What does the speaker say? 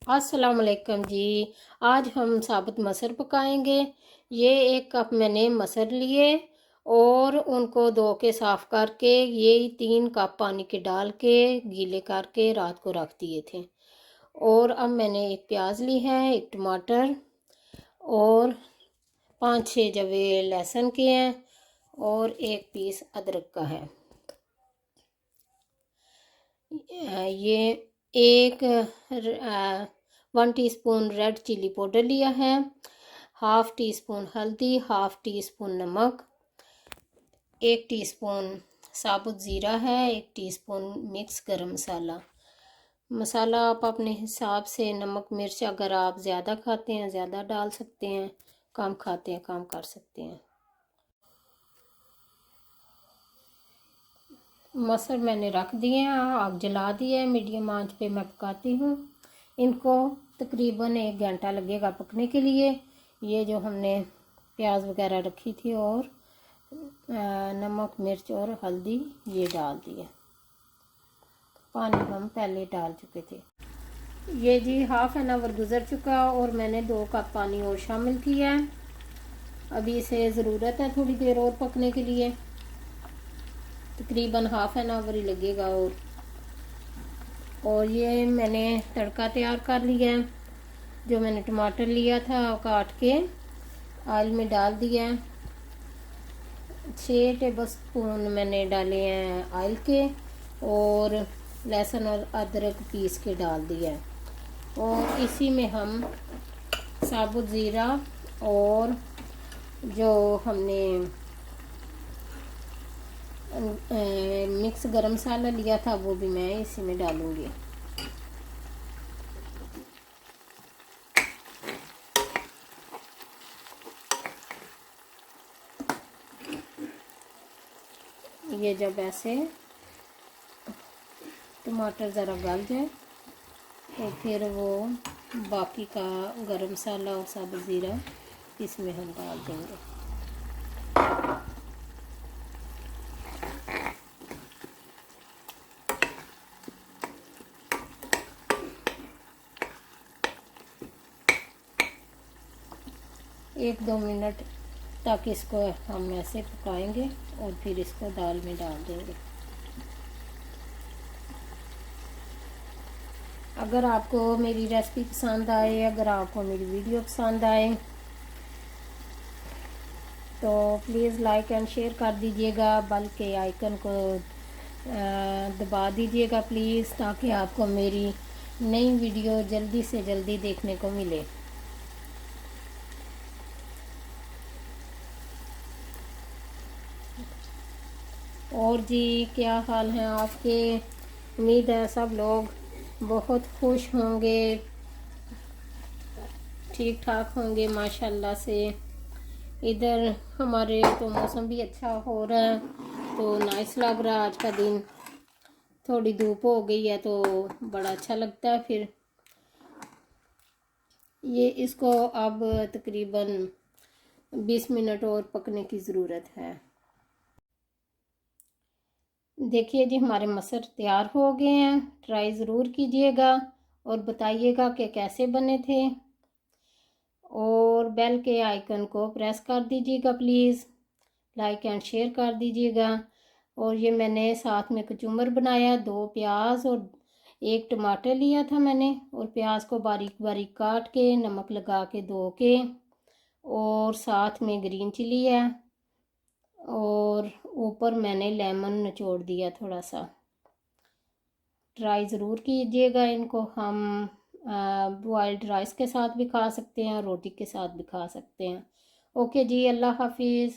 अस्सलाम वालेकुम जी। आज हम साबुत मसर पकाएंगे। ये 1 कप मैंने मसर लिए और उनको धो के साफ़ करके ये 3 कप पानी के डाल के गीले करके रात को रख दिए थे। और अब मैंने 1 प्याज ली है, 1 टमाटर और 5-6 जवे लहसुन के हैं और 1 पीस अदरक का है। ये एक 1 टीस्पून रेड चिली पाउडर लिया है, ½ टीस्पून हल्दी, ½ टीस्पून नमक, 1 टीस्पून साबुत ज़ीरा है, 1 टीस्पून मिक्स गरम मसाला। मसाला आप अपने हिसाब से नमक मिर्च अगर आप ज़्यादा खाते हैं ज़्यादा डाल सकते हैं, कम खाते हैं कम कर सकते हैं। मसर मैंने रख दिए हैं, आग जला दी है, मीडियम आंच पे मैं पकाती हूँ। इनको तकरीबन 1 घंटा लगेगा पकने के लिए। ये जो हमने प्याज वगैरह रखी थी और नमक मिर्च और हल्दी ये डाल दिए। पानी हम पहले डाल चुके थे। ये जी ½ एन आवर गुजर चुका और मैंने 2 कप पानी और शामिल किया है। अभी इसे ज़रूरत है थोड़ी देर और पकने के लिए, तकरीबन ½ एन आवर ही लगेगा। और ये मैंने तड़का तैयार कर लिया है। जो मैंने टमाटर लिया था काट के ऑयल में डाल दिया है। 6 टेबल स्पून मैंने डाले हैं ऑयल के और लहसुन और अदरक पीस के डाल दिया है। और इसी में हम साबुत ज़ीरा और जो हमने मिक्स गरम मसाला लिया था वो भी मैं इसी में डालूंगी। ये जब ऐसे टमाटर ज़रा गल जाए तो फिर वो बाकी का गरम मसाला और साबुत ज़ीरा इसमें हम डाल देंगे। एक 2 मिनट तक इसको हम ऐसे पकाएंगे और फिर इसको दाल में डाल देंगे। अगर आपको मेरी रेसिपी पसंद आए, अगर आपको मेरी वीडियो पसंद आए तो प्लीज़ लाइक एंड शेयर कर दीजिएगा, बेल के आइकन को दबा दीजिएगा प्लीज़, ताकि आपको मेरी नई वीडियो जल्दी से जल्दी देखने को मिले। और जी क्या हाल है आपके? उम्मीद है सब लोग बहुत खुश होंगे, ठीक ठाक होंगे माशाल्लाह से। इधर हमारे तो मौसम भी अच्छा हो रहा है, तो नाइस लग रहा है। आज का दिन थोड़ी धूप हो गई है तो बड़ा अच्छा लगता है। फिर ये इसको अब तकरीबन 20 मिनट और पकने की ज़रूरत है। देखिए जी हमारे मसर तैयार हो गए हैं। ट्राई ज़रूर कीजिएगा और बताइएगा कि कैसे बने थे। और बेल के आइकन को प्रेस कर दीजिएगा प्लीज़, लाइक एंड शेयर कर दीजिएगा। और ये मैंने साथ में कचूमर बनाया, 2 प्याज और 1 टमाटर लिया था मैंने, और प्याज को बारीक बारीक काट के नमक लगा के धो के, और साथ में ग्रीन चिली है और ऊपर मैंने लेमन निचोड़ दिया थोड़ा सा। ट्राई ज़रूर कीजिएगा। इनको हम बॉइल्ड राइस के साथ भी खा सकते हैं, रोटी के साथ भी खा सकते हैं। ओके जी, अल्लाह हाफिज़।